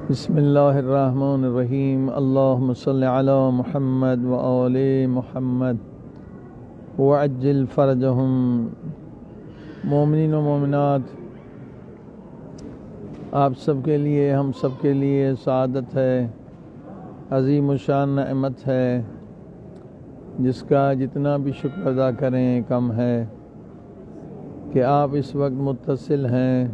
بسم اللہ الرحمن الرحیم اللہم صلی علی محمد وآل محمد وعجل فرجہم۔ مومنین و مومنات، آپ سب کے لیے، ہم سب کے لیے سعادت ہے، عظیم الشان نعمت ہے، جس کا جتنا بھی شکر ادا کریں کم ہے کہ آپ اس وقت متصل ہیں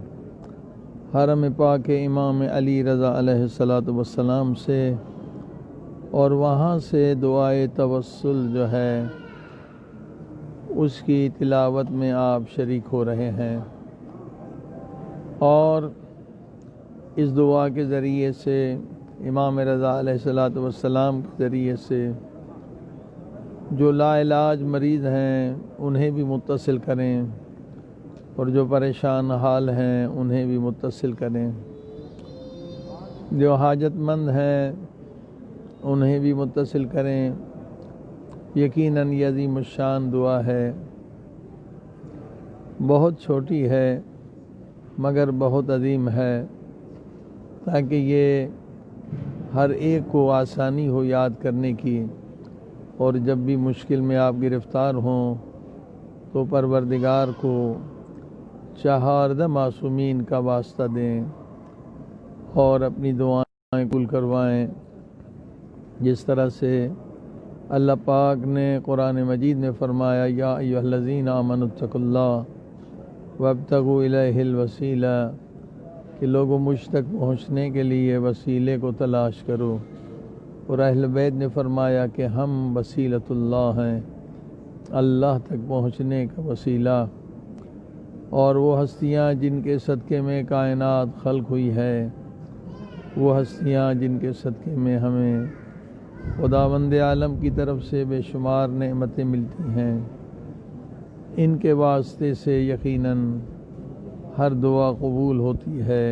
حرم پاک امام علی رضا علیہ السلام سے، اور وہاں سے دعائے توسل جو ہے اس کی تلاوت میں آپ شریک ہو رہے ہیں، اور اس دعا کے ذریعے سے امام رضا علیہ السلام کے ذریعے سے جو لا علاج مریض ہیں انہیں بھی متصل کریں، اور جو پریشان حال ہیں انہیں بھی متصل کریں، جو حاجت مند ہیں انہیں بھی متصل کریں۔ یقیناً یہ عظیم الشان دعا ہے، بہت چھوٹی ہے مگر بہت عظیم ہے، تاکہ یہ ہر ایک کو آسانی ہو یاد کرنے کی، اور جب بھی مشکل میں آپ گرفتار ہوں تو پروردگار کو چہاردہ معصومین کا واسطہ دیں اور اپنی دعائیں قبول کروائیں، جس طرح سے اللہ پاک نے قرآن مجید میں فرمایا یا ایھا الذین آمنوا اتقوا اللہ وابتغوا الیہ الوسیلہ، کہ لوگوں مجھ تک پہنچنے کے لیے وسیلے کو تلاش کرو، اور اہل بیت نے فرمایا کہ ہم وسیلۃ اللہ ہیں، اللہ تک پہنچنے کا وسیلہ، اور وہ ہستیاں جن کے صدقے میں کائنات خلق ہوئی ہے، وہ ہستیاں جن کے صدقے میں ہمیں خداوند عالم کی طرف سے بے شمار نعمتیں ملتی ہیں، ان کے واسطے سے یقیناً ہر دعا قبول ہوتی ہے،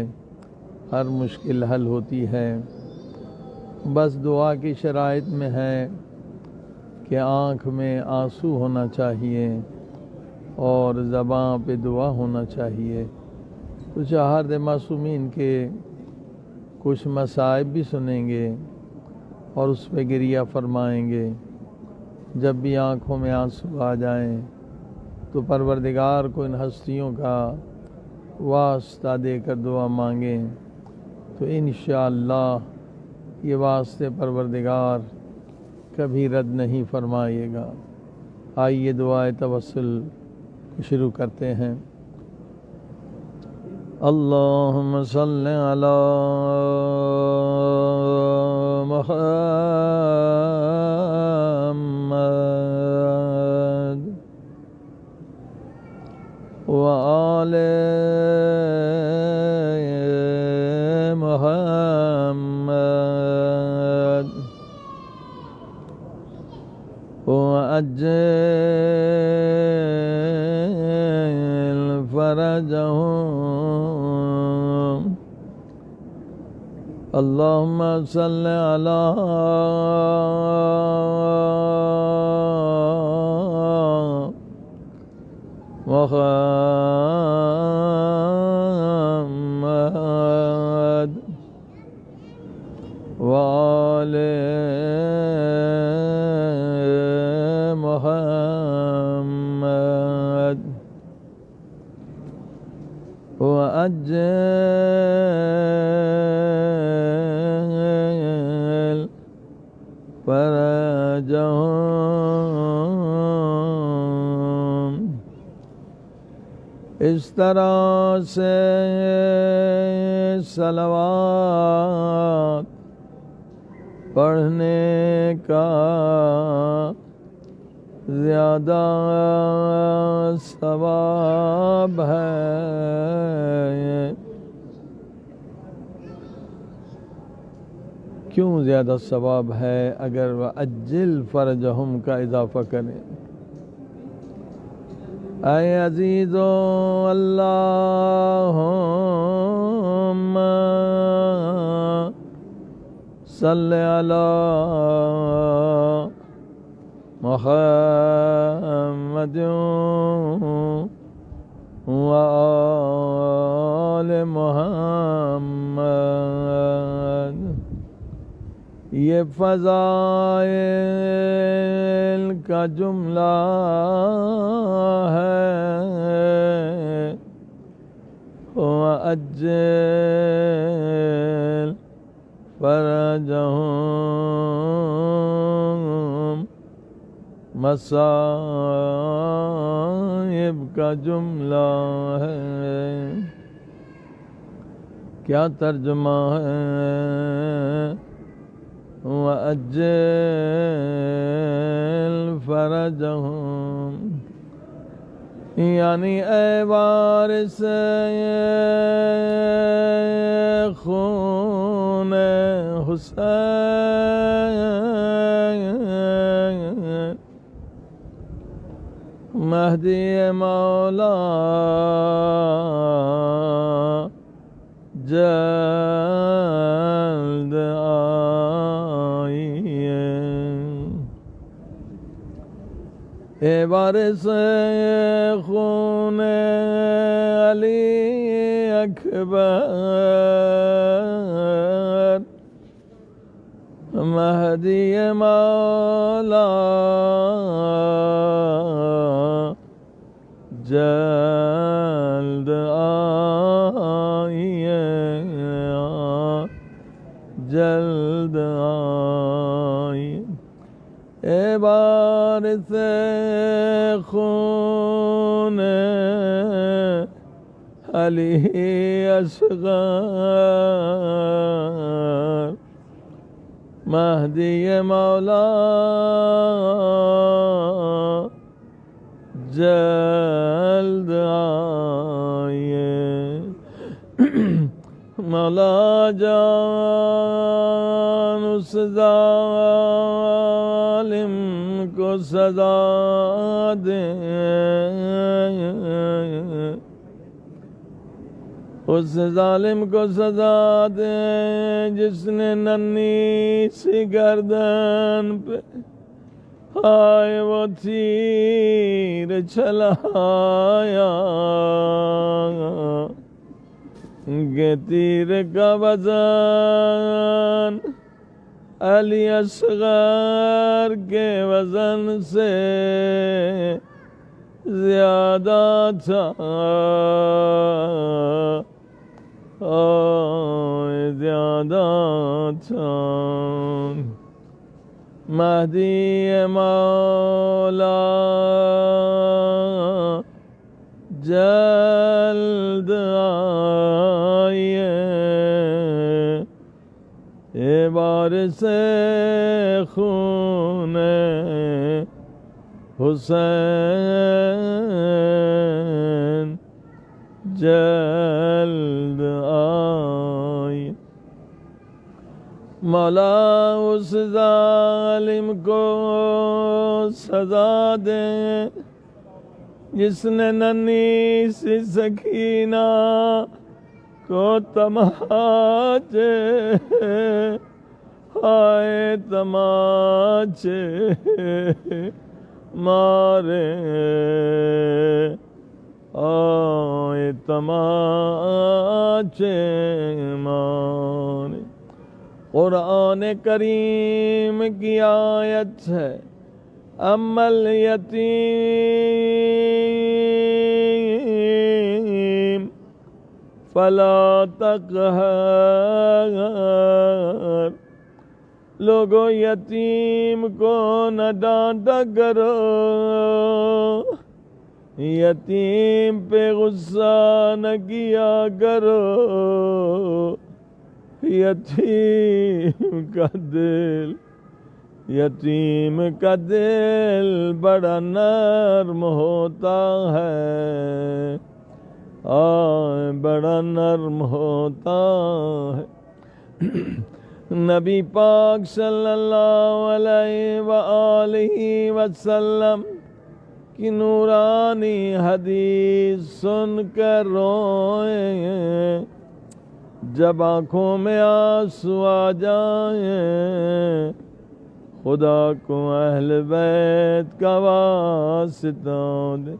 ہر مشکل حل ہوتی ہے۔ بس دعا کی شرائط میں ہے کہ آنکھ میں آنسو ہونا چاہیے اور زبان پہ دعا ہونا چاہیے۔ تو چہاردہ معصومین کے کچھ مصائب بھی سنیں گے اور اس پہ گریہ فرمائیں گے۔ جب بھی آنکھوں میں آنسو آ جائیں تو پروردگار کو ان ہستیوں کا واسطہ دے کر دعا مانگیں، تو انشاءاللہ یہ واسطے پروردگار کبھی رد نہیں فرمائے گا۔ آئیے دعائے توسل شروع کرتے ہیں۔ اللہم صل علی محمد وآل محمد وعجل فرجهم۔ اللہم صل علی محمد وآل محمد وعجل فرجهم۔ اس طرح سے صلوات پڑھنے کا زیادہ ثواب ہے۔ کیوں زیادہ ثواب ہے؟ اگر وَأَجِّلْ فَرَجَهُمْ کا اضافہ کریں۔ اے عزیزو، اللہم صل علی محمد وآل محمد یہ فضائل کا جملہ ہے وَأَجِّلْ فَرَجَهُمْ مصائب کا جملہ ہے. کیا ترجمہ ہے؟ وَأَجِّلْ فَرَجَهُمْ یعنی اے وارث خون حسین مہدی مولا جلد آئیے. اے وارث خون علی اکبر مہدی مولا جلد آئیے جلد آئیے. اے وارث خون علی اصغر مہدی مولا جلد آئیے. مولا جان اس ظالم کو سزا دیں اس ظالم کو سزا دیں جس نے ننھی سی گردن پہ ہائے وہ تیر چلایا کہ تیر کا وزن علی اصغر کے وزن سے زیادہ تھا زیادہ تھا. مہدی مولا جلد آئیے. اے وارث خون حسین جلد آئیے. مولا اس ظالم کو سزا دے جس نے ننھی سی سکینہ کو تماچے ہائے تماچے مارے آئے تماچے مارے. قرآن کریم کی آیت ہے اما الیتیم فلا تقہر. لوگو یتیم کو نہ ڈانٹا کرو یتیم پہ غصہ نہ کیا کرو. یتیم کا دل بڑا نرم ہوتا ہے بڑا نرم ہوتا ہے. نبی پاک صلی اللہ علیہ وآلہ وسلم کی نورانی حدیث سن کر روئیں جب آنکھوں میں آنسو آ جائیں. خدا کو اہل بیت کا واسطہ دے.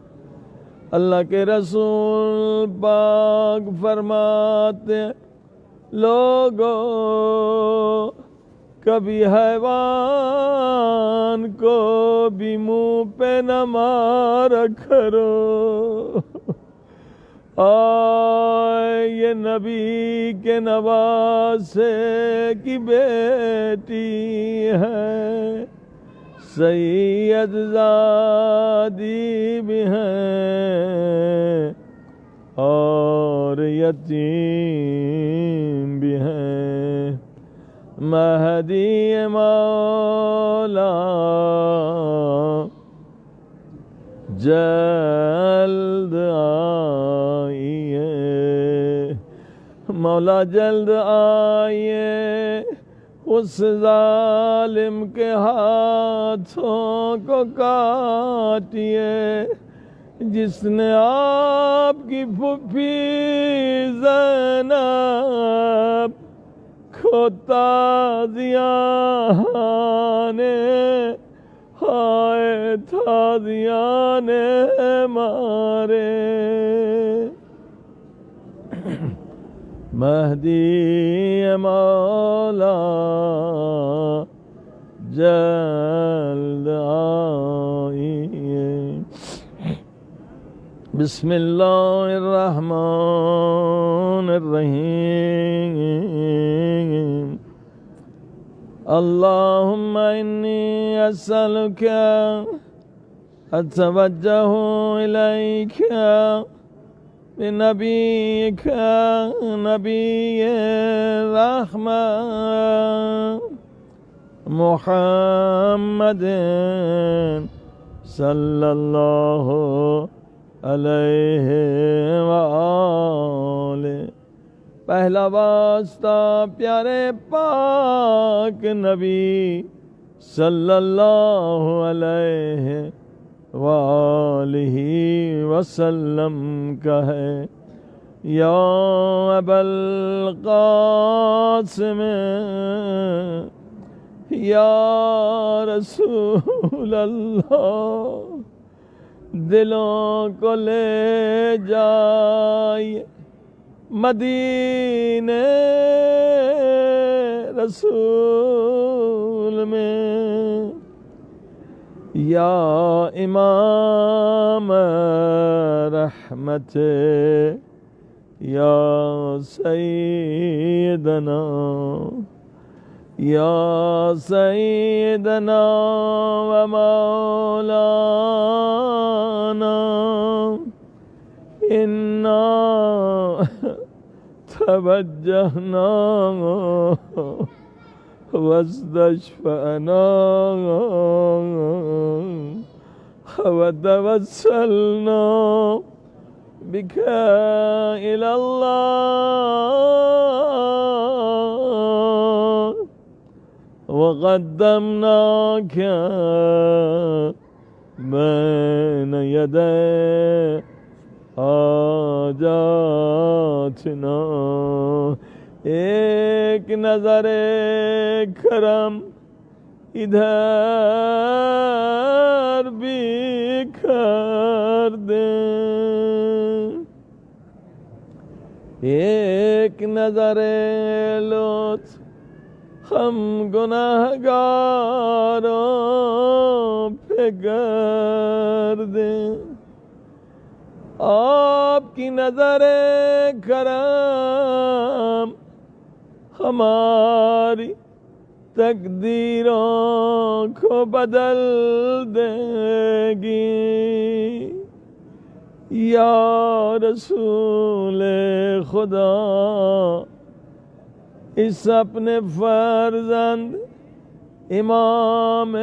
اللہ کے رسول پاک فرماتے لوگو کبھی حیوان کو بھی منہ پہ نہ مارا کرو۔ یہ نبی کے نواسے کی بیٹی ہے، سید زادی بھی ہیں اور یتیم بھی ہیں۔ مہدی مولا جلد آئیے، مولا جلد آئیے، اس ظالم کے ہاتھوں کو کاٹیے جس نے آپ کی پھوپھی زینب کو تازیانے ہائے تازیانے مارے۔ مہدی مولا جلد آئیے۔ بسم اللہ الرحمن الرحیم۔ اللہم انی اسألک اتوجہ الیک بنبیک نبی رحمہ محمد صلی اللہ علیہ وآلہ۔ پہلا واسطہ پیارے پاک نبی صلی اللہ علیہ وآلہ وسلم کا ہے۔ یا ابا القاسم یا رسول اللہ، دلوں کو لے جائیے مدینے رسول میں۔ یا امام رحمت یا سیدنا یا سیدنا و مولانا، انا توجہنا واستشفعنا وتوسلنا بك إلى الله وقدمناك بين يدي حاجاتنا۔ ایک نظر کرم ادھر بھی کر دیں، ایک نظر لطف ہم گناہگاروں پہ کر دیں۔ آپ کی نظر کرم ہماری تقدیروں کو بدل دے گی۔ یا رسول خدا، اس اپنے فرزند امام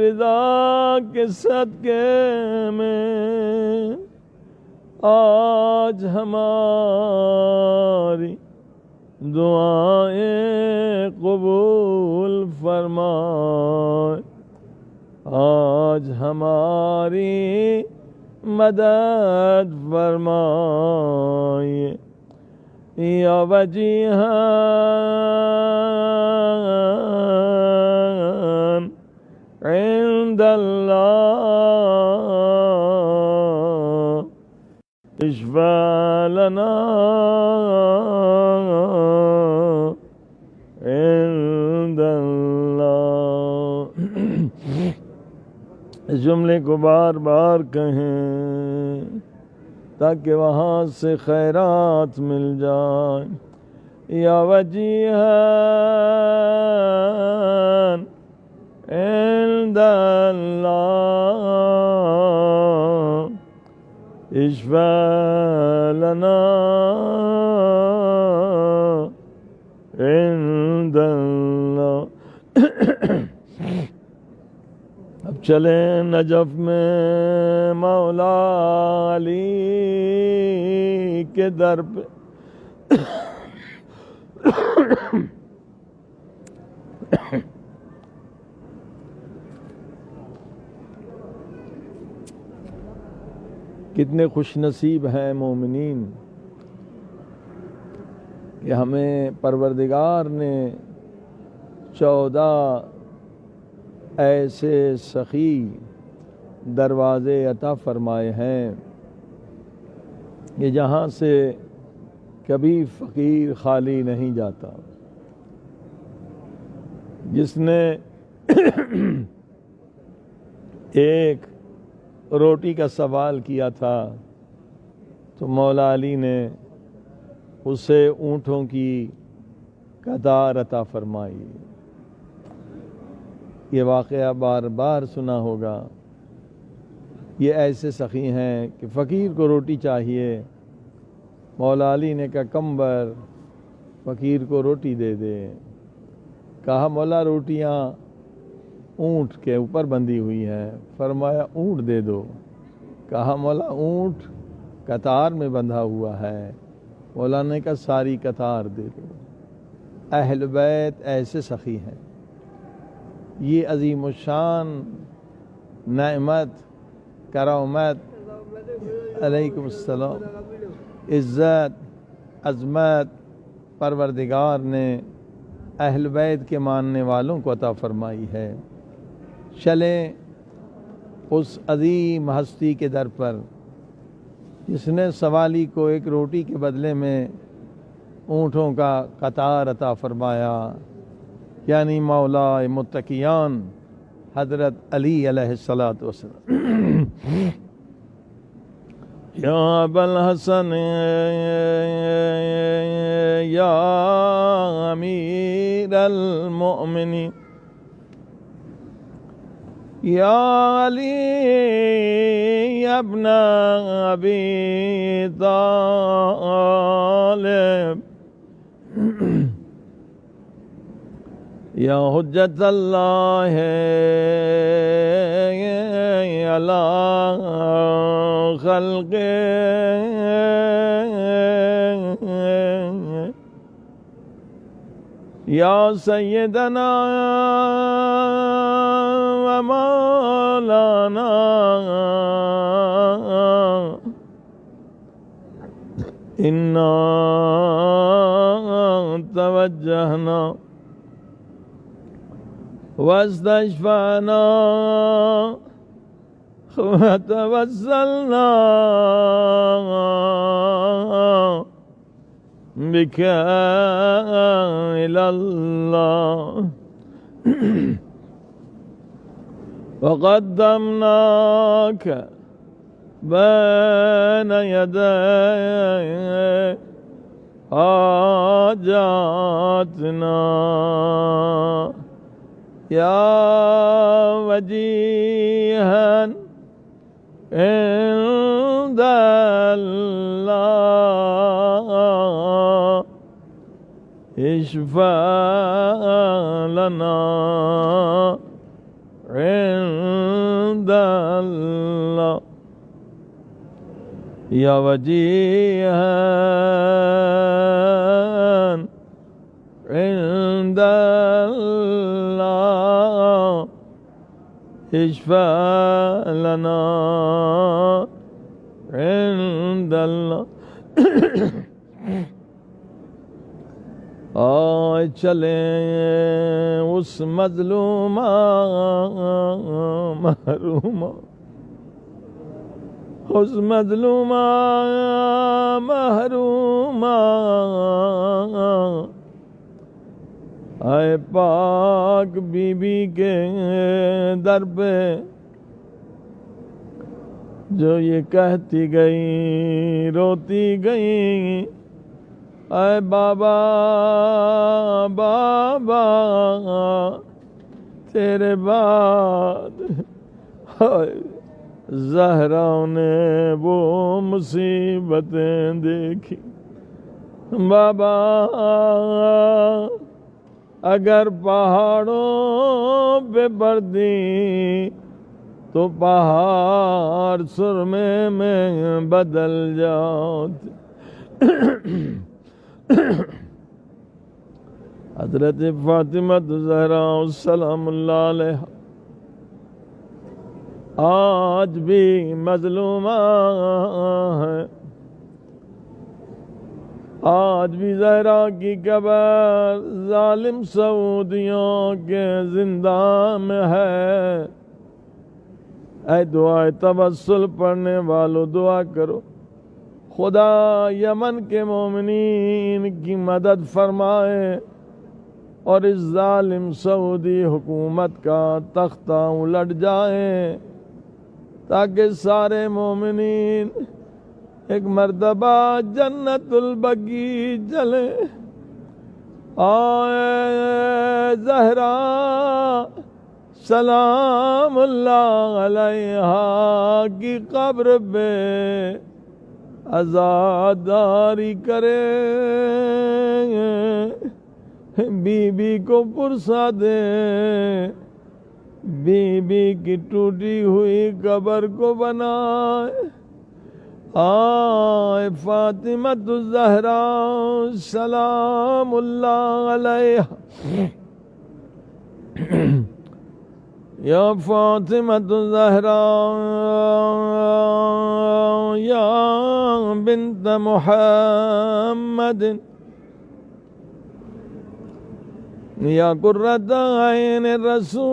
رضا کے صدقے میں آج ہماری دعائیں قبول فرمائے، آج ہماری مدد فرمائے۔ یا وجیہاً عند اللہ اشفع لنا عند اس جملے کو بار بار کہیں تاکہ وہاں سے خیرات مل جائیں. یا وجیہاً عند اللہ اشفع لنا عند اللہ. اب چلیں نجف میں مولا علی کے در پہ. کتنے خوش نصیب ہیں مومنین کہ ہمیں پروردگار نے 14 ایسے سخی دروازے عطا فرمائے ہیں کہ جہاں سے کبھی فقیر خالی نہیں جاتا. جس نے ایک روٹی کا سوال کیا تھا تو مولا علی نے اسے اونٹوں کی قطار عطا فرمائی. یہ واقعہ بار بار سنا ہوگا. یہ ایسے سخی ہیں کہ فقیر کو روٹی چاہیے، مولا علی نے کہا کمبر فقیر کو روٹی دے دے. کہا مولا روٹیاں اونٹ کے اوپر بندھی ہوئی ہیں. فرمایا اونٹ دے دو. کہا مولا اونٹ قطار میں بندھا ہوا ہے. مولا نے کہا ساری قطار دے دو. اہل بیت ایسے سخی ہیں. یہ عظیم الشان نعمت، کرامت، علیکم السلام، عزت، عظمت پروردگار نے اہل بیت کے ماننے والوں کو عطا فرمائی ہے. چلیں اس عظیم ہستی کے در پر جس نے سوالی کو ایک روٹی کے بدلے میں اونٹوں کا قطار عطا فرمایا، یعنی مولا متقیان حضرت علی علیہ السلام. یا ابا الحسن یا امیر المؤمنین یا علی ابن ابی طالب یا حجت اللہ علی خلق یا سیدنا و مولانا انا توجہنا واستشفعنا وتوسلنا بك إلى الله وقدمناك بين يدي حاجاتنا يا وجيها عند الله اشفع لنا عند الله يا وجيها عند الله اشفع لنا عند الله. آئے چلیں اس مظلومہ محرومہ، اس مظلومہ محرومہ، آئے پاک بی بی کے در پہ جو یہ کہتی گئی روتی گئی اے بابا بابا تیرے بعد زہرا نے وہ مصیبتیں دیکھی بابا اگر پہاڑوں پہ بردی تو پہاڑ سرمے میں بدل جاتے حضرت فاطمہ زہرا سلام اللہ علیہ آج بھی مظلومہ ہے، آج بھی زہرا کی قبر ظالم سعودیوں کے زندان میں ہے۔ اے دعائے توسل پڑھنے والوں دعا کرو خدا یمن کے مومنین کی مدد فرمائے اور اس ظالم سعودی حکومت کا تختہ الٹ جائے تاکہ سارے مومنین ایک مرتبہ جنت البقیع چلے۔ آئے زہرا سلام اللہ علیہا کی قبر پہ عزاداری کرے، بی بی کو پرسا دے، بی بی کی ٹوٹی ہوئی قبر کو بنائے۔ آئے فاطمہ الزہرا سلام اللہ علیہا یا فاطمہ الزہرا یا بنت محمد یا قرۃ عین الرسول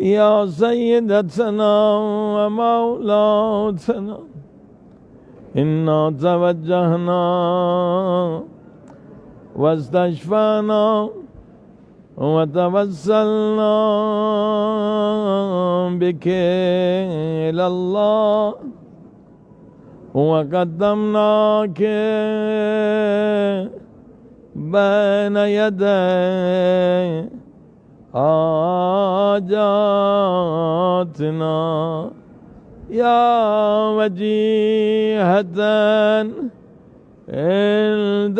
یا سیدتنا و مولاتنا انا توجہنا واستشفانا وتوسلنا بك إلى الله وقدمناك بين يدي حاجاتنا يا وجيهة عند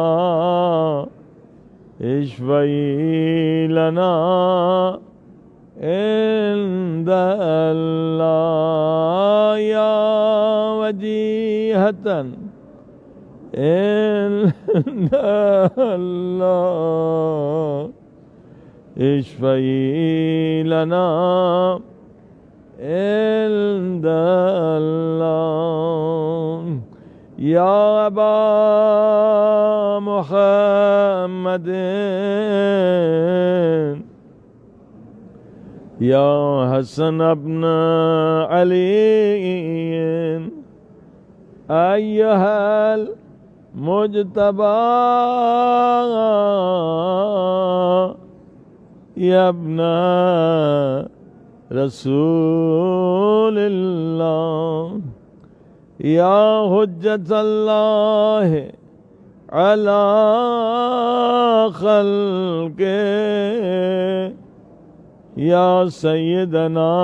الله اشفعي لنا عند الله يا وجيهة عند الله اشفعي لنا عند الله يا أبا محمد يا حسن ابن علي أيها المجتبى يا ابن رسول الله يا حجة الله على خلقه يا سيدنا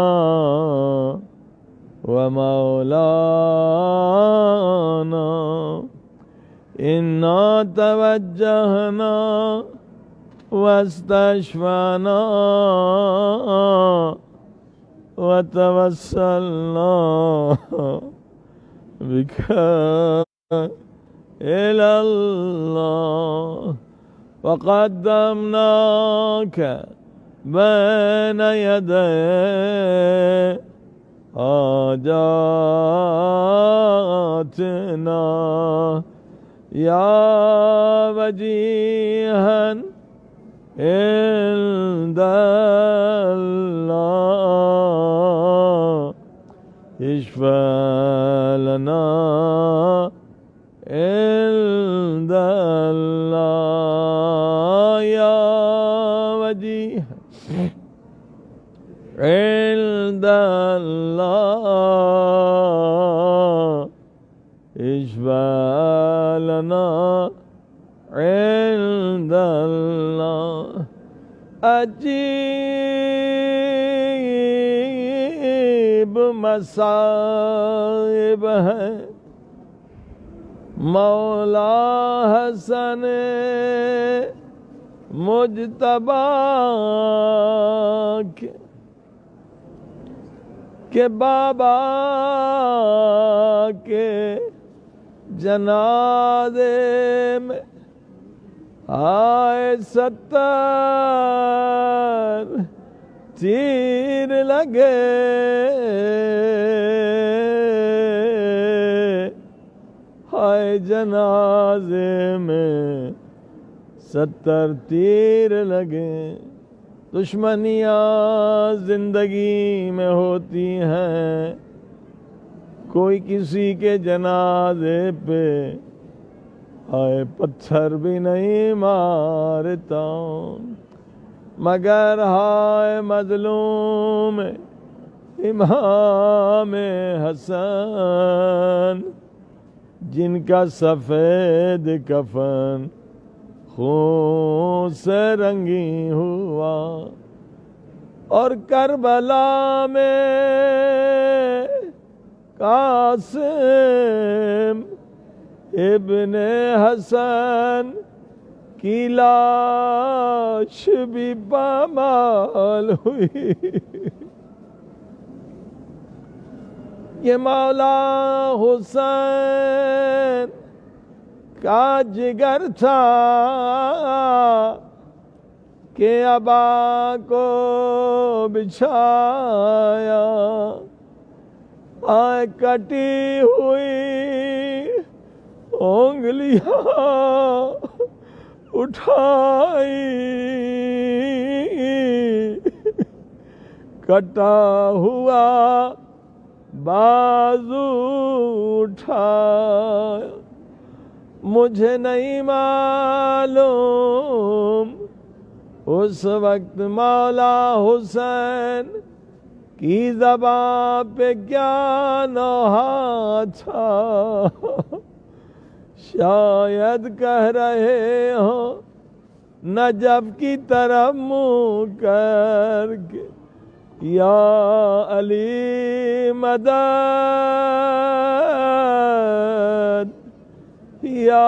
ومولانا إنا توجهنا واستشفعنا وتوسلنا بك إلى الله وقدمناك بين يدي حاجاتنا يا وجيها عند الله اشفع لنا عند الله يا عجیب مصائب ہیں مولا حسن مجتبی کے بابا کے جنازے میں آئے 70 تیر لگے ہائے جنازے میں 70 تیر لگے دشمنیاں زندگی میں ہوتی ہیں کوئی کسی کے جنازے پہ ہائے پتھر بھی نہیں مارتا مگر ہائے مظلوم امام حسن جن کا سفید کفن خون سے رنگی ہوا اور کربلا میں قاسم ابن حسن کی لاش بھی پامال ہوئی یہ مولا حسین کا جگر تھا کہ ابا کو بچھایا آئے کٹی ہوئی انگلیاں اٹھائی کٹا ہوا بازو اٹھایا مجھے نہیں معلوم اس وقت مولا حسین کی زبان پہ کیا نوحہ تھا شاید کہہ رہے ہوں نجف کی طرف منہ کر کے یا علی مدد یا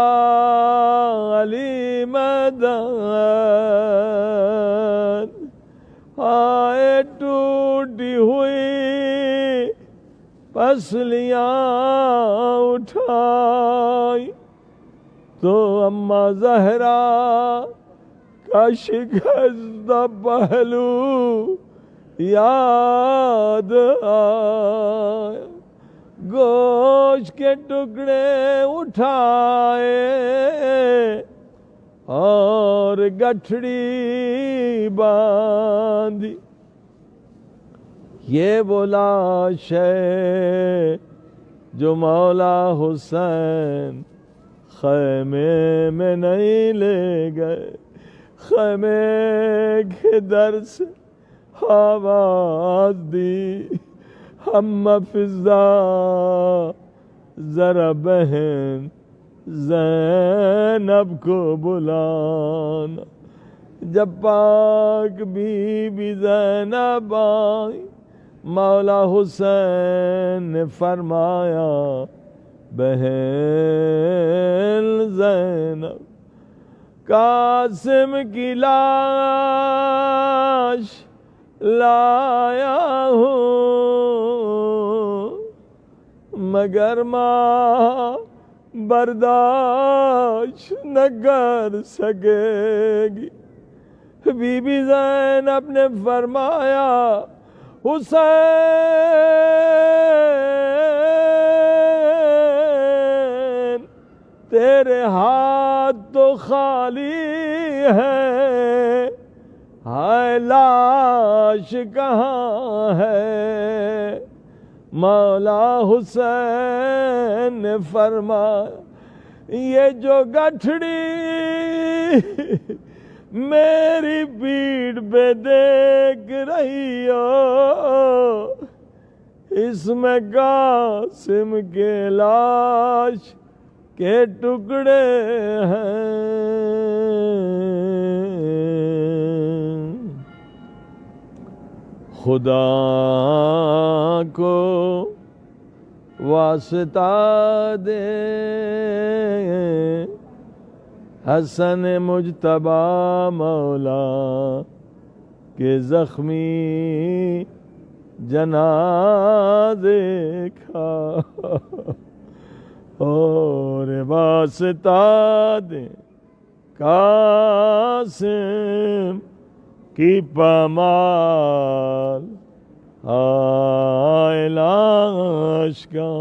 علی مدد آئے ٹوٹی ہوئی پسلیاں اٹھائی تو اماں زہرا کا شکستہ پہلو یاد آیا گوشت کے ٹکڑے اٹھائے اور گٹھڑی باندھی یہ وہ لاش ہے جو مولا حسین خیمے میں نہیں لے گئے خیمے کے در سے آواز دی ہم فضا ذرا بہن زینب کو بلانا جب پاک بی بی زینب آئی مولا حسین نے فرمایا بہن زینب قاسم کی لاش لایا ہوں مگر ماں برداشت نہ کر سکے گی بی بی زینب نے فرمایا حسین تیرے ہاتھ تو خالی ہے ہائے لاش کہاں ہے مولا حسین نے فرمایا یہ جو گٹھڑی میری پیٹھ پہ دیکھ رہی ہو اس میں قاسم کے لاش کے ٹکڑے ہیں خدا کو واسطہ دے، حسن مجتبی مولا کے زخمی جنازے کھا، اور واسطہ دے قاسم کی پامال ہائے لاش کا۔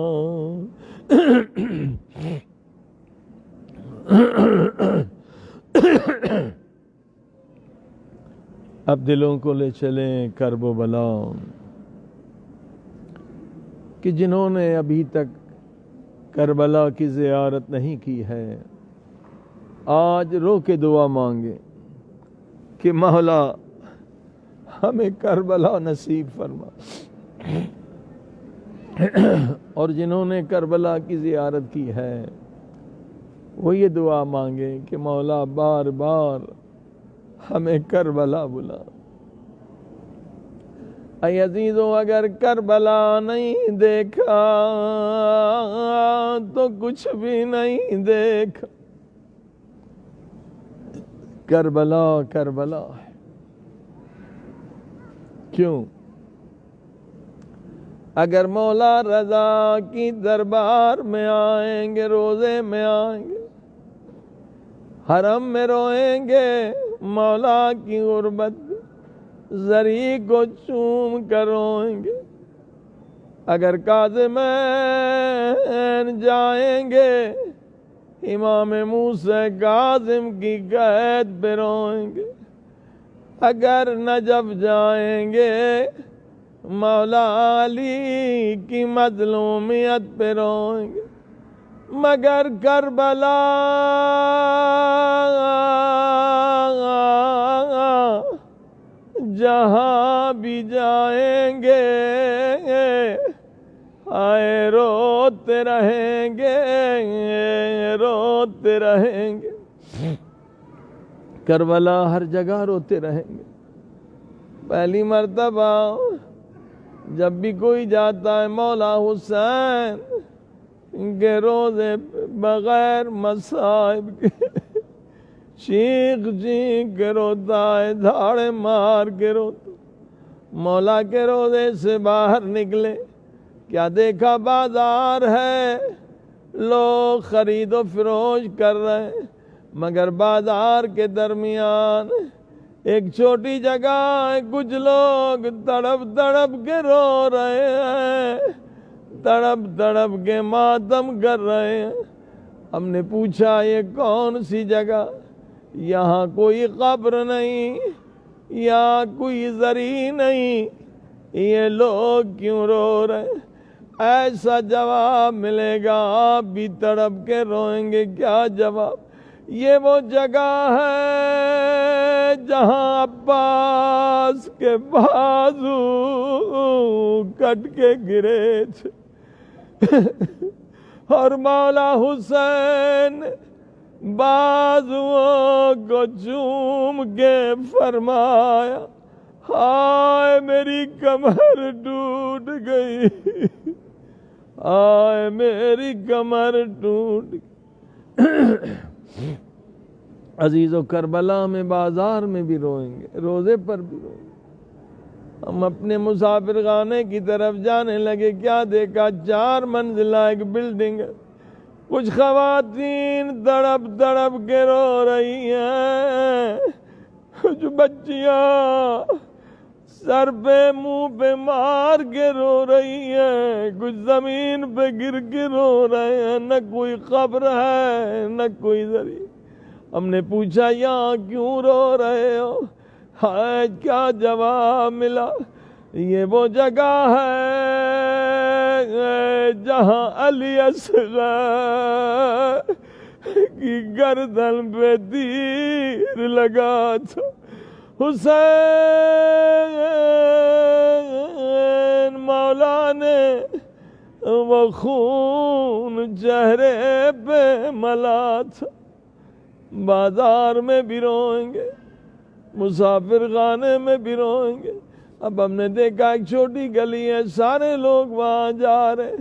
اب دلوں کو لے چلیں کرب و بلا، کہ جنہوں نے ابھی تک کربلا کی زیارت نہیں کی ہے، آج رو کے دعا مانگے کہ مولا ہمیں کربلا نصیب فرما، اور جنہوں نے کربلا کی زیارت کی ہے وہ یہ دعا مانگے کہ مولا بار بار ہمیں کربلا بلا۔ اے عزیزو، اگر کربلا نہیں دیکھا تو کچھ بھی نہیں دیکھا۔ کربلا کربلا ہے، کیوں؟ اگر مولا رضا کی دربار میں آئیں گے، روزے میں آئیں گے، حرم میں روئیں گے، مولا کی غربت زری کو چوم کر روئیں گے۔ اگر کاظمین جائیں گے، امام موسیٰ کاظم کی قید پہ روئیں گے۔ اگر نجف جائیں گے، مولا علی کی مظلومیت پہ روئیں گے۔ مگر کربلا جہاں بھی جائیں گے، آئے روتے رہیں گے، روتے رہیں گے۔ کربلا ہر جگہ روتے رہیں گے۔ پہلی مرتبہ جب بھی کوئی جاتا ہے مولا حسین کے روزے بغیر مصائب کے چیخ چیخ کے روتا ہے، دھاڑے مار کے روتا۔ مولا کے روزے سے باہر نکلے، کیا دیکھا؟ بازار ہے، لوگ خرید و فروخت کر رہے ہیں، مگر بازار کے درمیان ایک چھوٹی جگہ ہے، کچھ لوگ تڑپ تڑپ کے رو رہے ہیں، تڑپ تڑپ کے ماتم کر رہے ہیں۔ ہم نے پوچھا یہ کون سی جگہ؟ یہاں کوئی قبر نہیں، یہاں کوئی زری نہیں، یہ لوگ کیوں رو رہے ہیں؟ ایسا جواب ملے گا، آپ بھی تڑپ کے روئیں گے۔ کیا جواب؟ یہ وہ جگہ ہے جہاں عباس کے بازو کٹ کے گرے تھے، اور مولا حسین بازوؤں کو چوم کے فرمایا، ہائے میری کمر ٹوٹ گئی، ہائے میری کمر ٹوٹ گئی۔ عزیزو، کربلا میں بازار میں بھی روئیں گے، روزے پر بھی روئیں گے۔ ہم اپنے مسافر خانے کی طرف جانے لگے، کیا دیکھا؟ 4 منزلہ ایک بلڈنگ ہے، کچھ خواتین تڑپ تڑپ کے رو رہی ہیں، کچھ بچیاں سر پہ منہ پہ مار کے رو رہی ہیں، کچھ زمین پہ گر کے رو رہے ہیں، نہ کوئی قبر ہے نہ کوئی ذریعہ۔ ہم نے پوچھا یہاں کیوں رو رہے ہو؟ ہائے کیا جواب ملا؟ یہ وہ جگہ ہے جہاں علی اصغر کی گردن پہ تیر لگا تھا، حسین مولا نے وہ خون چہرے پہ ملا تھا۔ بازار میں بھی روئیں گے، مسافر خانے میں بھی روئیں گے، اب ہم نے دیکھا ایک چھوٹی گلی ہے، سارے لوگ وہاں جا رہے،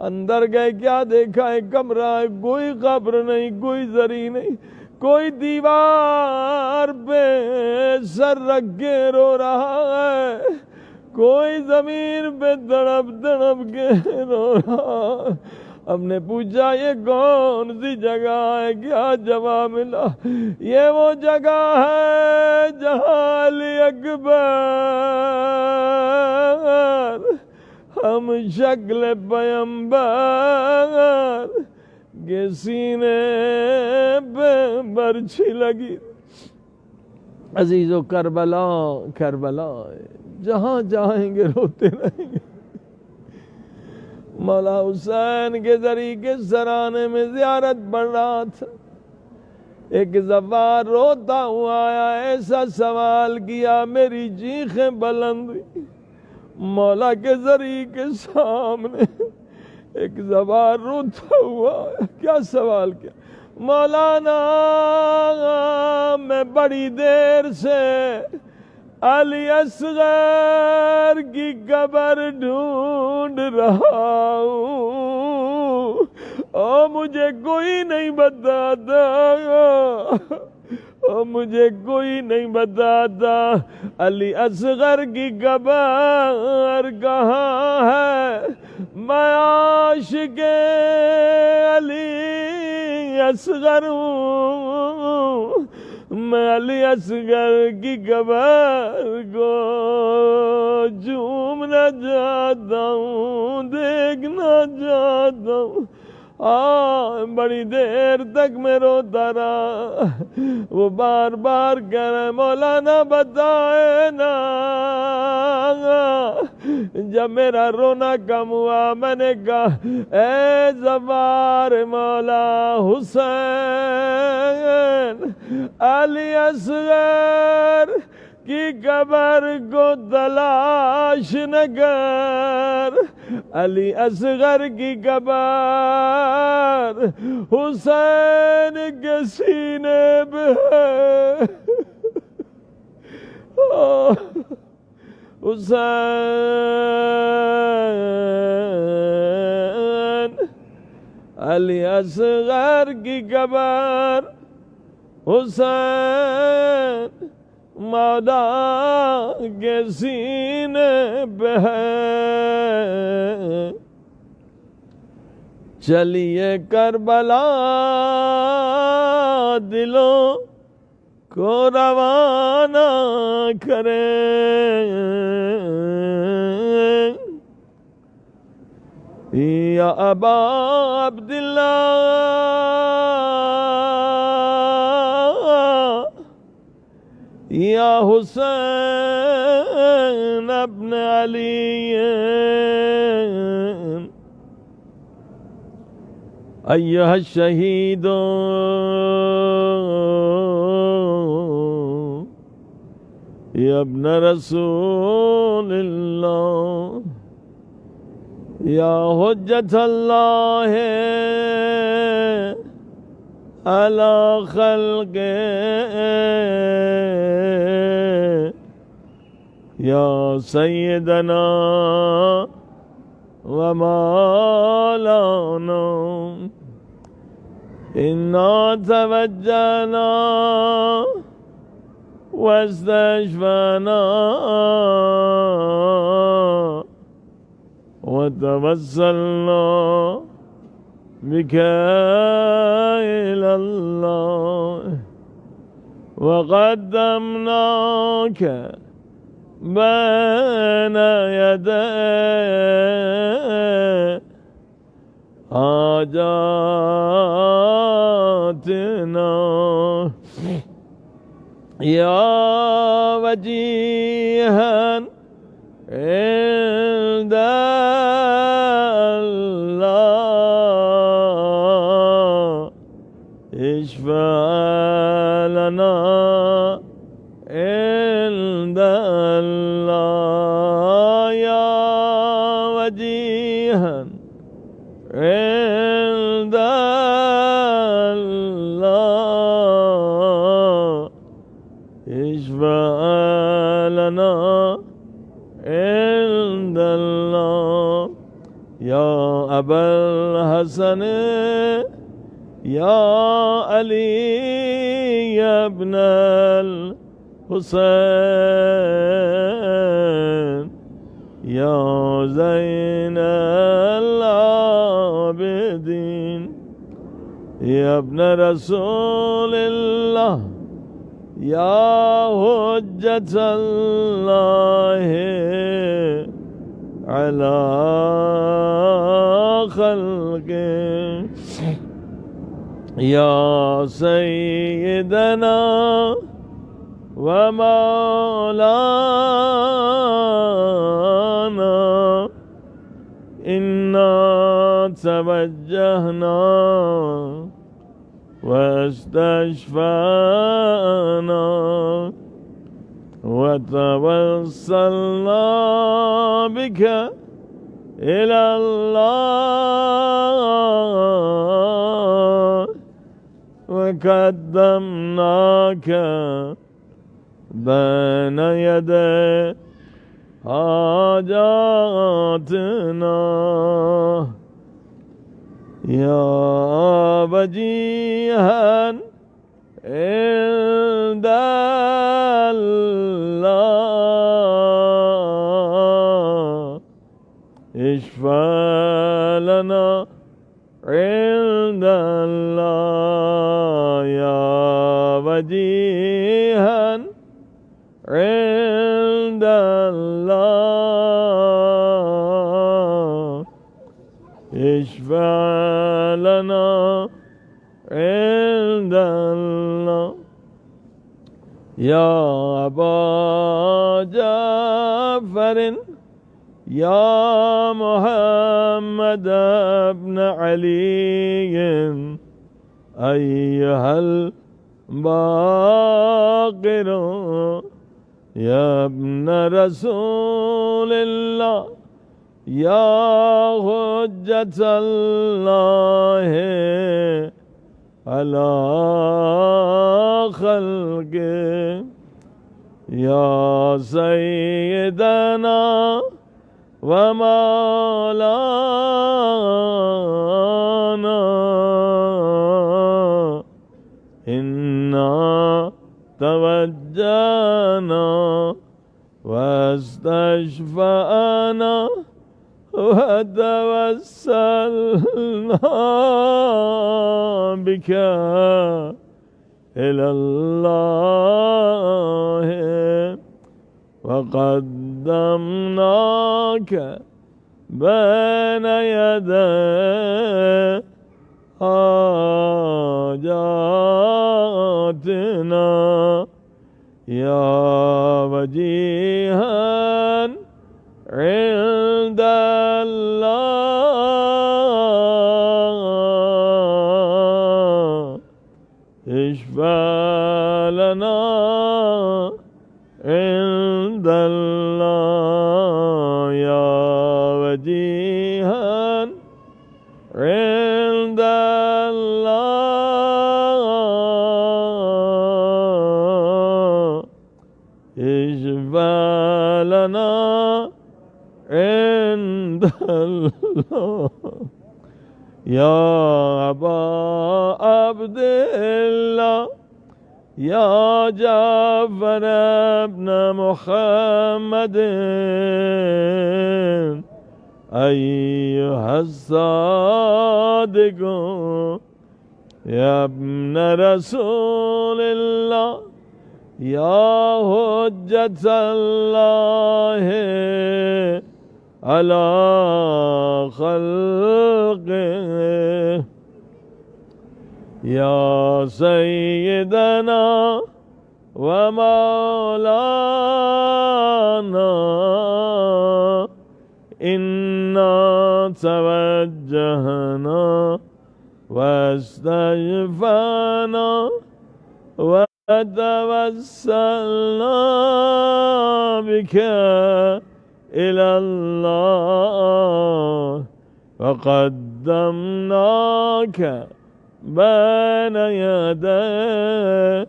اندر گئے، کیا دیکھا؟ ایک کمرہ ہے، کوئی قبر نہیں، کوئی زری نہیں، کوئی دیوار پہ سر رکھ کے رو رہا ہے، کوئی زمین پہ تڑپ تڑپ کے رو رہا ہے۔ ہم نے پوچھا یہ کون سی جگہ ہے؟ کیا جواب ملا؟ یہ وہ جگہ ہے جہاں علی اکبر ہم شکل پیمبر کے سینے پہ برچھی لگی۔ عزیزو کربلا، کربلا جہاں جائیں گے روتے رہیں گے۔ مولا حسین کے ذریعے کے سرانے میں زیارت پڑھ رہا تھا، ایک زوار روتا ہوا آیا، ایسا سوال کیا میری چیخیں بلند ہوئی۔ مولا کے ذریعے کے سامنے ایک زوار روتا ہوا آیا، کیا سوال کیا؟ مولانا میں بڑی دیر سے علی اصغر کی قبر ڈھونڈ رہا ہوں، اور مجھے کوئی نہیں بتاتا، اور مجھے کوئی نہیں بتاتا علی اصغر کی قبر کہاں ہے۔ میں عاشق علی اصغر ہوں، میں علی اصغر کی قبر کو چومنا چاہتا ہوں، دیکھنا چاہتا ہوں۔ بڑی دیر تک میں روتا رہا، وہ بار بار کہہ رہے مولانا بتائے نا۔ جب میرا رونا کم ہوا میں نے کہا اے زوار مولا حسین، علی اصغر کی قبر کو تلاش نہ کر، علی اصغر کی قبر حسین کے سینے پہ ہے۔ حسین، علی اصغر کی قبر حسین مولا کے سینے پہ ہے۔ چلیے کربلا دلوں کو روانہ کریں، یا ابا عبداللہ، یا حسین ابن علی، ایھا الشہید یا ابن رسول اللہ، یا حجت اللہ علی خلقہ، یا سیدنا و مولانا، انا توجہنا واستشفعنا وتوسلنا بك إلى الله، وقدمناك بين يدي حاجاتنا، يا وجيها عند الله، اشفع لنا عند الله، يا وجيها عند الله، اشفع لنا يا علي يا ابن الحسين يا زين العابدين يا ابن رسول الله يا حجة الله على خلقه يا سيدنا ومولانا إنا توجهنا واستشفعنا وتوسلنا بك إلى الله وقدمناك بين يدي حاجاتنا يا وجيها عند الله اشفع لنا عند الله يا وجيها عند الله اشفع لنا عند الله يا أبا جعفر يا محمد بن علي أيها الباقر يا ابن رسول الله يا حجة الله على خلقه يا سيدنا ومولانا إنا توجهنا واستشفعنا وتوسلنا بك إلى الله وقدمناك بين يدي حاجاتنا يا وجيها عند الله اشفع لنا عند الله يا وجيها عند الله اشفع لنا عند الله يا أبا عبد الله يا جعفر ابن محمد أيها الصادق يا ابن رسول الله يا حجة الله على خلقه يا سيدنا ومولانا إنا توجهنا واستشفعنا وتوسلنا بك إلى الله وقدمناك بين يدي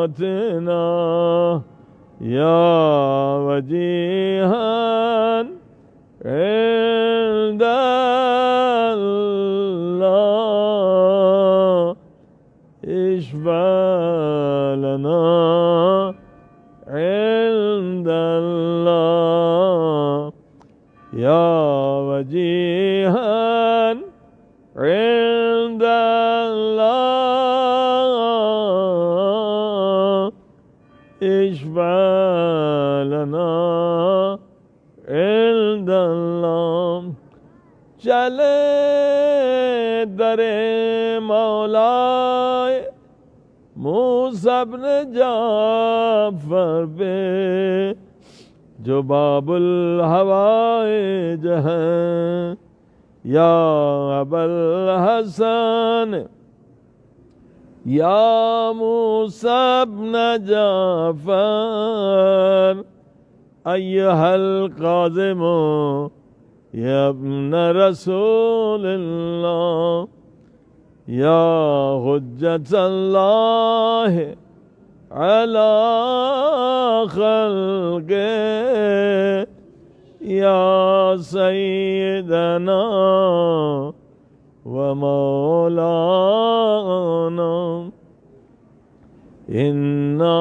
حاجاتنا يا وجيها عند عند الله اشفع لنا عند الله چلے در مولا موسیٰ بن جعفر پہ جو باب الحوائج ہیں یا ابا الحسن یا موسیٰ بن جعفر ایہا القاظم یا ابن رسول اللہ یا حجت اللہ علی خلقہ یا سیدنا و مولانا انا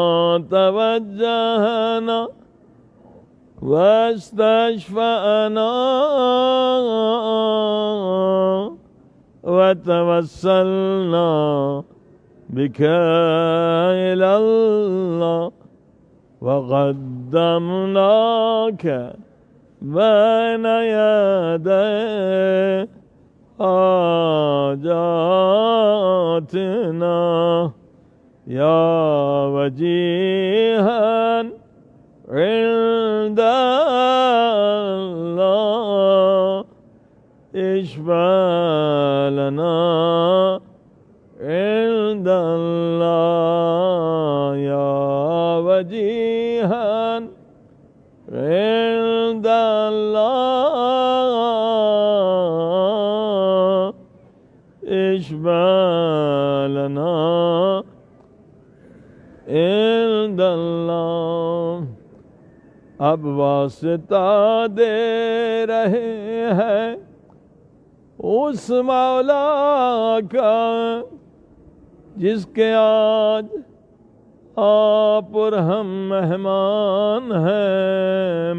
توجہنا واستشفعنا وتوسلنا بك إلى الله وقدمناك بين يدي حاجاتنا يا وجيها عند الله اشفع لنا عند الله يا وجيها عند الله اشفع لنا عند الله اب واسطہ دے رہے ہیں اس مولا کا جس کے آج آپ اور ہم مہمان ہیں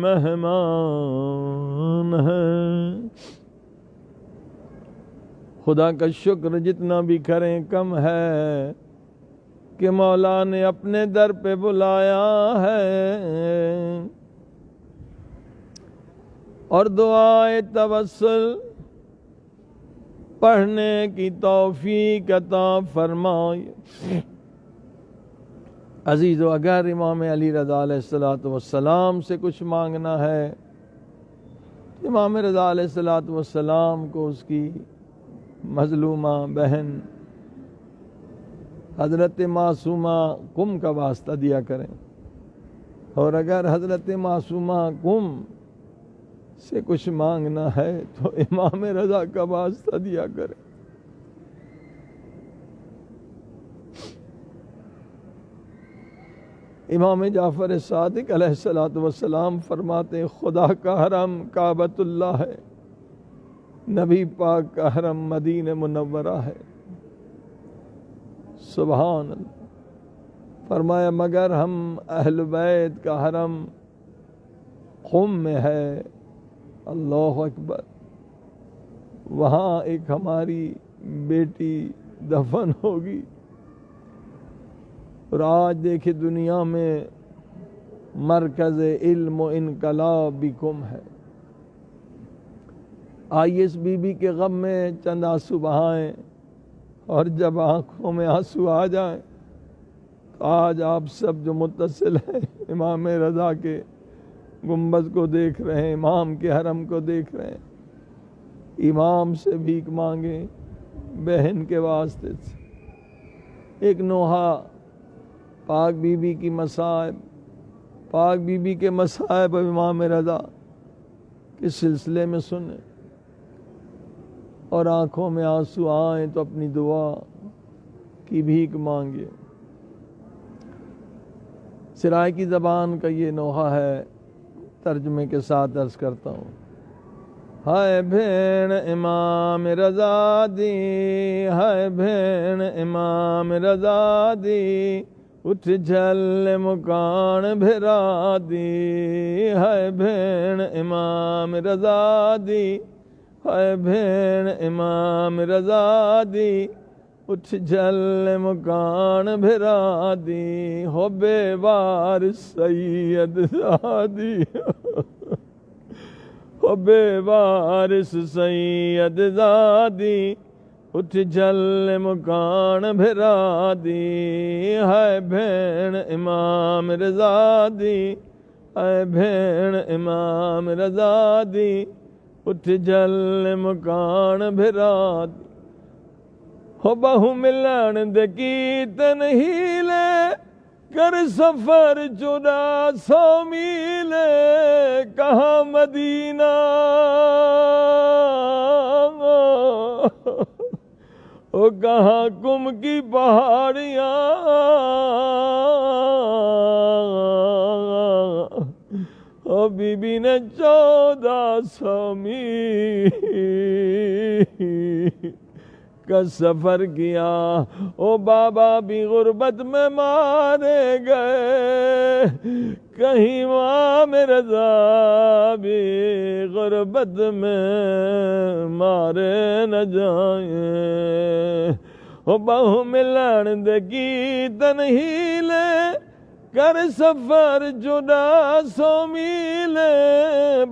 خدا کا شکر جتنا بھی کریں کم ہے کہ مولا نے اپنے در پہ بلایا ہے اور دعائے توسل پڑھنے کی توفیق عطا فرمائے۔ عزیزو اگر امام علی رضا علیہ السلام سے کچھ مانگنا ہے، امام رضا علیہ السلام کو اس کی مظلومہ بہن حضرت معصومہ قم کا واسطہ دیا کریں، اور اگر حضرت معصومہ قم سے کچھ مانگنا ہے تو امام رضا کا واسطہ دیا کریں۔ امام جعفر صادق علیہ السلام فرماتے ہیں خدا کا حرم کعبۃ اللہ ہے، نبی پاک کا حرم مدینہ منورہ ہے۔ سبحان اللہ۔ فرمایا مگر ہم اہل بیت کا حرم قم میں ہے، اللہ اکبر، وہاں ایک ہماری بیٹی دفن ہوگی، اور آج دیکھیں دنیا میں مرکز علم و انقلاب بھی قم ہے۔ آئیے اس بی بی کے غم میں چند آنسو بہائیں، اور جب آنکھوں میں آنسو آ جائیں تو آج آپ سب جو متصل ہیں امام رضا کے گنبد کو دیکھ رہے ہیں، امام کے حرم کو دیکھ رہے ہیں، امام سے بھیک مانگیں بہن کے واسطے سے۔ ایک نوحہ پاک بی بی کی مصائب، پاک بی بی کے مصائب امام رضا کے سلسلے میں سنیں، اور آنکھوں میں آنسو آئیں تو اپنی دعا کی بھیک مانگے۔ سرائے کی زبان کا یہ نوحہ ہے، ترجمے کے ساتھ عرض کرتا ہوں۔ ہائے بھین امام رضا دی، ہائے بھین امام رضا دی، اٹھ جھل مکان بھرا دی، ہائے بھین امام رضا دی، اے بھین امام رضا دی اٹھ جل مکان بھرا دی ہو بے وارث سید زادی ہو بے وارث سید زادی اٹھ جل مکان بھرا دی ہے بھین امام رضا دی اے بھین امام رضا دی اٹھ جل مکان بھرا دی ہو بہو ملن دے کیتن ہیلے کر سفر 1400 میل کہاں مدینہ او کہاں کم کی پہاڑیاں او بی بی نے 1400 میل کا سفر کیا او بابا بھی غربت میں مارے گئے کہیں امام رضا بھی غربت میں مارے نہ جائیں او بہو ملن دے کیتن ہیلے کر سفر 1400 میل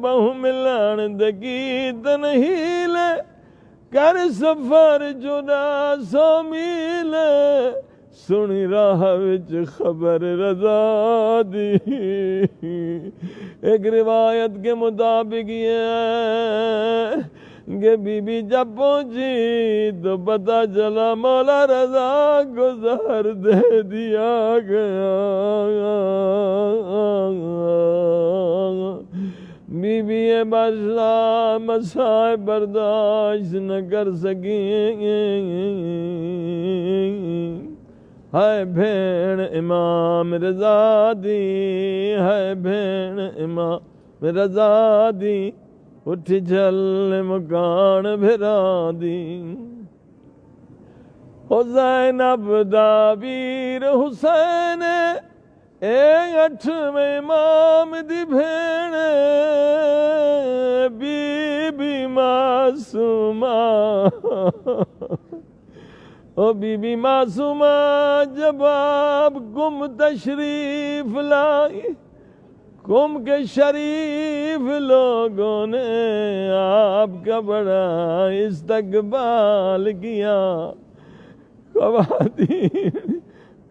بہو ملن دے کیتن ہیلے کر سفر 1400 میل سنی راہ وچ خبر رضا دی ایک روایت کے مطابق یہ ہے کہ بی بی جب پہنچی تو پتہ چلا مولا رضا کو زہر دے دیا گیا بی بی بادشاہ مسائب برداشت نہ کر سکیں ہے بھین امام رضا دی ہے بھین امام رضا دی اٹھ جل مکان بھرا دی او زینب دا ویر حسین اے 8ویں امام دی بھین بی بی معصومہ او بی بی معصومہ جب آپ کم تشریف لائی کم کے شریف لوگوں نے آپ کا بڑا استقبال کیا خواتین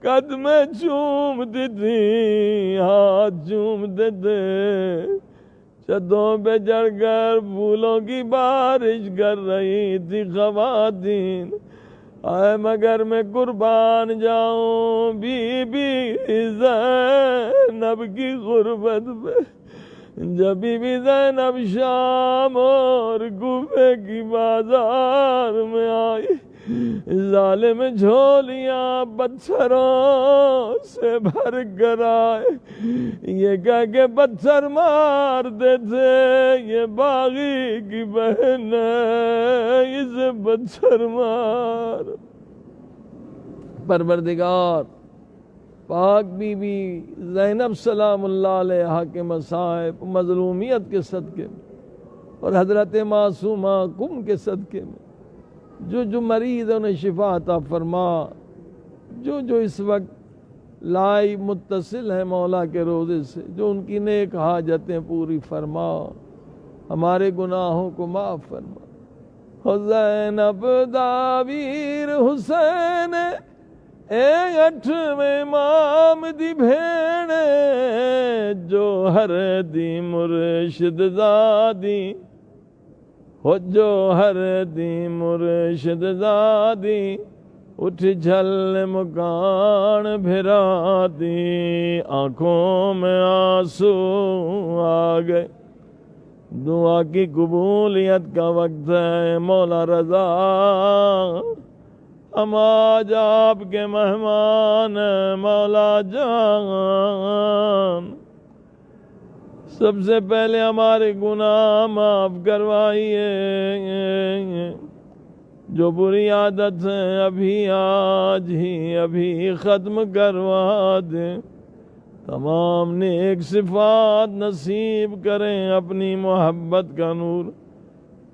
قدم چومتی تھی ہاتھ چومتے تھے چھتوں پہ چڑھ کر پھولوں کی بارش کر رہی تھی خواتین آئے مگر میں قربان جاؤں بی بی زینب کی غربت پہ جب بی بی زینب شام اور کوفے کی بازار میں آئی ظالم جھولیاں پتھروں سے بھر کر آئے یہ کہہ کے پتھر مارتے تھے یہ باغی کی بہن ہے اسے پتھر مار پروردگار پاک بی بی زینب سلام اللہ علیہا کے مصائب مظلومیت کے صدقے میں اور حضرت معصومہ کم کے صدقے میں جو مریض انہیں شفا عطا فرما جو اس وقت لائی متصل ہے مولا کے روضے سے جو ان کی نیک حاجتیں پوری فرما ہمارے گناہوں کو معاف فرما زینب دا ویر حسین اے 8ویں امام دی بھین جو ہر دی مرشد زادی ہو جو ہر دی مرشد زادی اٹھ جھل مکان بھرا دی آنکھوں میں آنسو آ گئے دعا کی قبولیت کا وقت ہے مولا رضا ہم آج آپ کے مہمان مولا جان سب سے پہلے ہمارے گناہ معاف کروائیے جو بری عادت ہے ابھی ختم کروا دیں تمام نیک صفات نصیب کریں اپنی محبت کا نور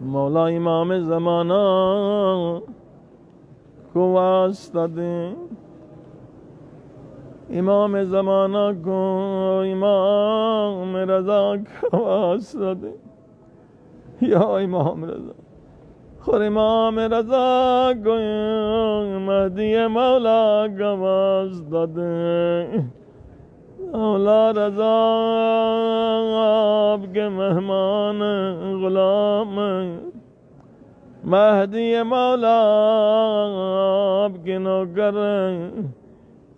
مولا امام زمانہ کو واسطہ دیں، امام زمانہ کو امام رضا کا واسطہ دیں، یا امام رضا، اور امام رضا کو مہدی مولا کا واسطہ دیں۔ مولا رضا آپ کے مہمان غلام، مہدی مولا آپ کے نوکر،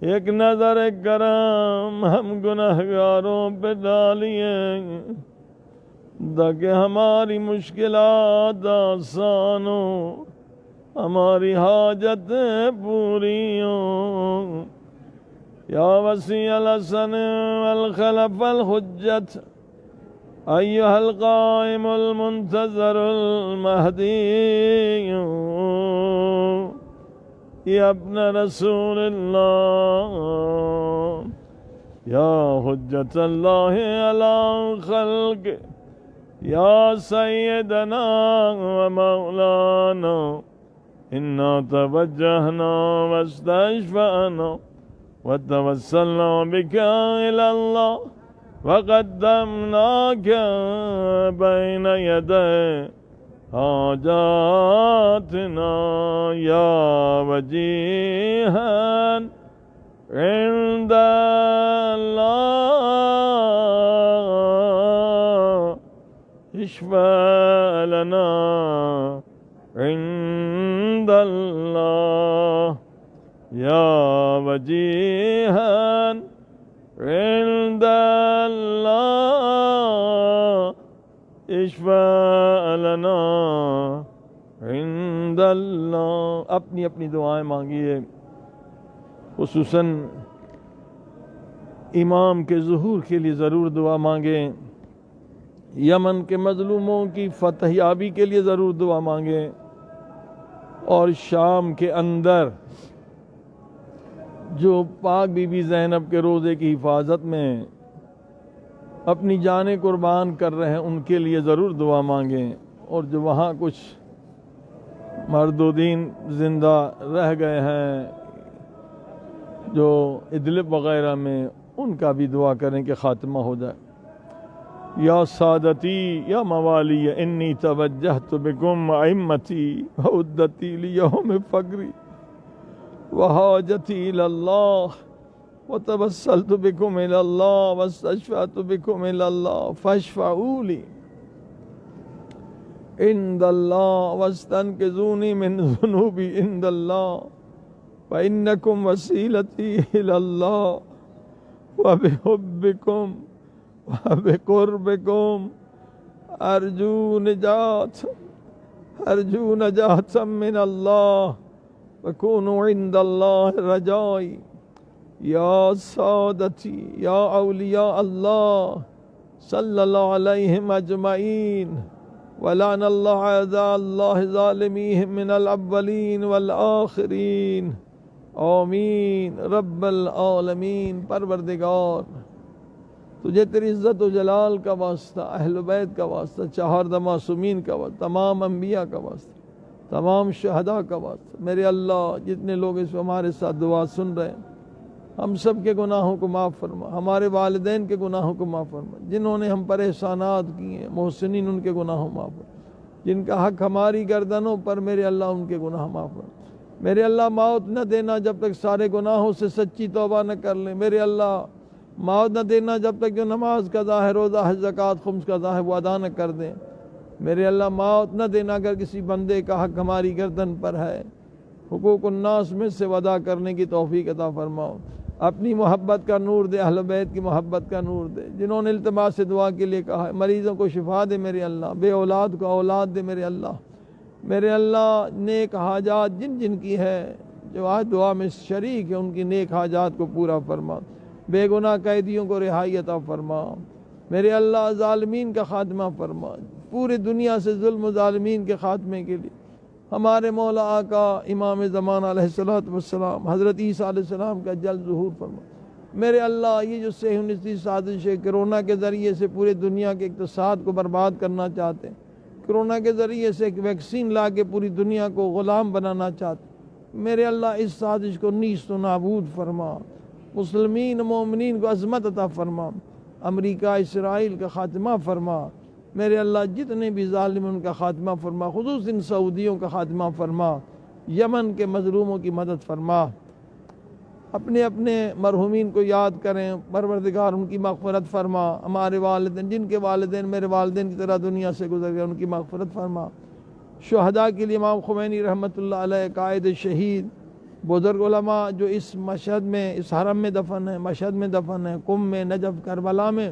ایک نظر کرم ہم گنہگاروں پہ ڈالیے تاکہ ہماری مشکلات آسان ہوں، ہماری حاجتیں پوری ہوں۔ یا وسیع الحسن والخلف الحجت ایھا القائم المنتظر المہدی، یا ابن رسول اللہ، یا حجت اللہ علی خلق، یا سیدنا و مولانا، انا توجہنا واستشفعنا وتوسلنا بك إلى الله وقدمناك بين يدي حاجاتنا يا وجيها عند الله، اشفع لنا عند الله یا وجیہا عند اللہ، اشفع لنا عند اللہ۔ اپنی اپنی دعائیں مانگیے، خصوصاً امام کے ظہور کے لیے ضرور دعا مانگیں، یمن کے مظلوموں کی فتح یابی کے لیے ضرور دعا مانگیں، اور شام کے اندر جو پاک بی بی زینب کے روزے کی حفاظت میں اپنی جانیں قربان کر رہے ہیں ان کے لیے ضرور دعا مانگیں، اور جو وہاں کچھ مردودین زندہ رہ گئے ہیں جو ادلب وغیرہ میں، ان کا بھی دعا کریں کہ خاتمہ ہو جائے۔ یا سادتی یا موالی انی توجہت بکم ائمتی وعدتی لیوم فقری وحاجتی الاللہ وتوسلت بکم الاللہ واستشفعت بکم الاللہ فاشفعوا لی عند اللہ واستنقذونی من ذنوبی عند اللہ فإنکم وسیلتی الاللہ وبحبکم وبقربکم ارجو نجات من اللہ وَكُونُوا عِنْدَ اللَّهِ رَجَائِ۔ یا سادتی یا اولیاء اللہ صلی اللہ علیہم اجمعین، وَلَعْنَ اللَّهُ أَعْدَاءَ اللَّهِ ظَالِمِيهِمْ مِنَ الْأَوَّلِينَ وَالْآخِرِينَ، آمین رب العالمین۔ پروردگار تجھے تیری عزت و جلال کا واسطہ، اہل بیت کا واسطہ، چہاردہ معصومین کا واسطہ، تمام انبیاء کا واسطہ، تمام شہداء کا واسطہ، میرے اللہ جتنے لوگ اس ہمارے ساتھ دعا سن رہے ہیں، ہم سب کے گناہوں کو معاف فرما، ہمارے والدین کے گناہوں کو معاف فرما، جنہوں نے ہم پر احسانات کیے ہیں محسنین ان کے گناہوں معاف فرما، جن کا حق ہماری گردنوں پر میرے اللہ ان کے گناہ معاف فرما، میرے اللہ موت نہ دینا جب تک سارے گناہوں سے سچی توبہ نہ کر لیں، میرے اللہ موت نہ دینا جب تک جو نماز قضا ہے، روزہ ہے، زکوٰۃ خمس قضا ہے وہ ادا نہ کر دیں، میرے اللہ موت نہ دینا اگر کسی بندے کا حق ہماری گردن پر ہے، حقوق الناس میں سے ادا کرنے کی توفیق عطا فرماؤ، اپنی محبت کا نور دے، اہل بیت کی محبت کا نور دے، جنہوں نے التماس سے دعا کے لیے کہا ہے، مریضوں کو شفا دے میرے اللہ، بے اولاد کو اولاد دے میرے اللہ، نیک حاجات جن جن کی ہے جو آج دعا میں شریک ہے ان کی نیک حاجات کو پورا فرما، بے گناہ قیدیوں کو رہائی عطا فرما، میرے اللہ ظالمین کا خاتمہ فرما، پوری دنیا سے ظلم و ظالمین کے خاتمے کے لیے ہمارے مولا آقا امام زمان علیہ السلام حضرت عیسیٰ علیہ السلام کا جلد ظہور فرما، میرے اللہ یہ جو صہیونستی سازش ہے، کرونا کے ذریعے سے پورے دنیا کے اقتصاد کو برباد کرنا چاہتے ہیں، کرونا کے ذریعے سے ایک ویکسین لا کے پوری دنیا کو غلام بنانا چاہتے، میرے اللہ اس سازش کو نیست و نابود فرما، مسلمین مومنین کو عظمت عطا فرما، امریکہ اسرائیل کا خاتمہ فرما، میرے اللہ جتنے بھی ظالم ان کا خاتمہ فرما، خصوصاً سعودیوں کا خاتمہ فرما، یمن کے مظلوموں کی مدد فرما، اپنے اپنے مرحومین کو یاد کریں، پروردگار ان کی مغفرت فرما، ہمارے والدین جن کے والدین میرے والدین کی طرح دنیا سے گزر گئے ان کی مغفرت فرما، شہداء کے لیے امام خمینی رحمۃ اللہ علیہ قائد شہید، بزرگ علماء جو اس مشہد میں اس حرم میں دفن ہیں، مشہد میں دفن ہیں، قم میں، نجف، کربلا میں،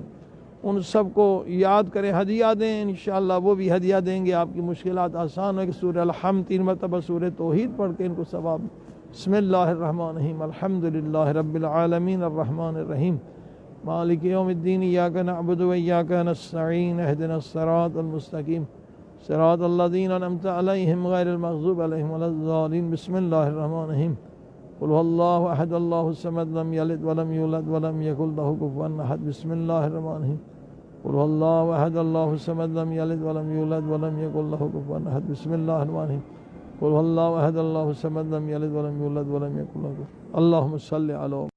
ان سب کو یاد کریں، ہدیہ دیں، انشاءاللہ وہ بھی ہدیہ دیں گے، آپ کی مشکلات آسان ہو کہ سورہ الحمد 3 مرتبہ سورہ توحید پڑھ کے ان کو ثواب۔ بسم اللہ الرحمن الرحیم، الحمدللہ رب العالمین الرحمن الرحیم مالک یوم الدین، ایاک نعبد و ایاک نستعین، اہدنا الصراط المستقیم صراط الذین انعمت علیہم غیر المغضوب علیہم ولا الضالین۔ بسم اللہ الرحمن الرحیم، قل هو اللہ احد اللہ الصمد لم یلد ولم یولد ولم یکن لہ کفوا احد۔ بسم اللہ الرحمن الرحیم، قل هو اللہ احد اللہ الصمد لم یلد ولم یولد ولم یکن لہ کفوا احد۔ بسم اللہ الرحمن الرحیم، قل هو اللہ احد اللہ الصمد لم یلد ولم یولد ولم یکن لہ کفوا احد۔ اللہم صلی علی